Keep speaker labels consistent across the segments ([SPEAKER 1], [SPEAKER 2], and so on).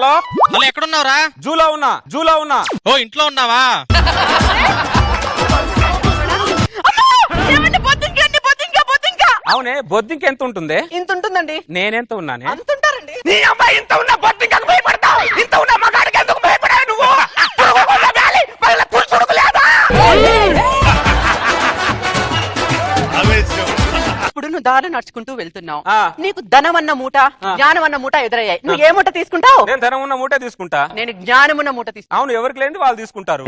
[SPEAKER 1] Hello
[SPEAKER 2] hello ఎక్కడున్నావురా?
[SPEAKER 1] జూలో ఉన్నా.
[SPEAKER 2] ఓ ఇంట్లో ఉన్నావా?
[SPEAKER 1] అవునే బొద్దింక ఎంత ఉంటుంది?
[SPEAKER 3] ఇంత ఉంటుందండి.
[SPEAKER 1] నేనెంత ఉన్నానే?
[SPEAKER 3] అంతుంటారండి.
[SPEAKER 1] నీ అమ్మాయి ఇంత ఉన్న బొద్దింకకు భయపడతావు. ఇంత ఉన్న మగాడికి ఎందుకు భయపడావు నువ్వు?
[SPEAKER 3] ఇప్పుడు నువ్వు దారి నడుచుకుంటూ వెళ్తున్నావు. నీకు ధనం అన్న మూట, జ్ఞానం అన్న మూట ఎదురయ్యాయి. నువ్వు ఏ మూట తీసుకుంటావు?
[SPEAKER 1] నేను ధనం ఉన్న మూటే తీసుకుంటా.
[SPEAKER 3] నేను జ్ఞానం ఉన్న మూట తీసుకుంటా.
[SPEAKER 1] అవును, ఎవరికి లేని వాళ్ళు తీసుకుంటారు.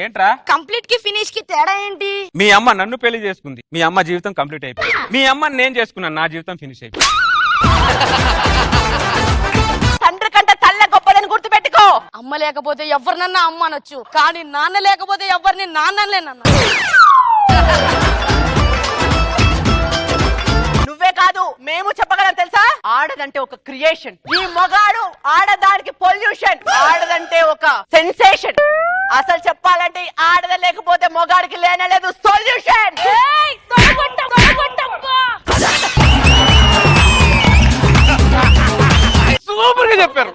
[SPEAKER 1] ఏంట్రా
[SPEAKER 4] కంప్లీట్ కి ఫినిష్ కి తేడా ఏంటి?
[SPEAKER 1] మీ అమ్మ నన్ను పెళ్లి చేసుకుంది, మీ అమ్మ జీవితం కంప్లీట్ అయిపోయింది. మీ అమ్మని నేను చేసుకున్నాను, నా జీవితం ఫినిష్ అయిపోయింది.
[SPEAKER 3] తండ్రి కంటే తల్ల గొప్పదని గుర్తు పెట్టుకో.
[SPEAKER 4] అమ్మ లేకపోతే ఎవరినన్నా అమ్మ అనొచ్చు, కానీ నాన్న లేకపోతే ఎవరిని నాన్నలేనన్న.
[SPEAKER 3] నువ్వే కాదు మేము చెప్పగలం తెలుసా? ఆడదంటే ఒక క్రియేషన్. ఈ మగాడు ఆడదానికి పొల్యూషన్. ఆడదంటే ఒక సెన్సేషన్. అసలు చెప్పాలంటే ఆడద లేకపోతే మొగాడికి లేనలేదు సొల్యూషన్.
[SPEAKER 1] సూపర్ గా చెప్పారు.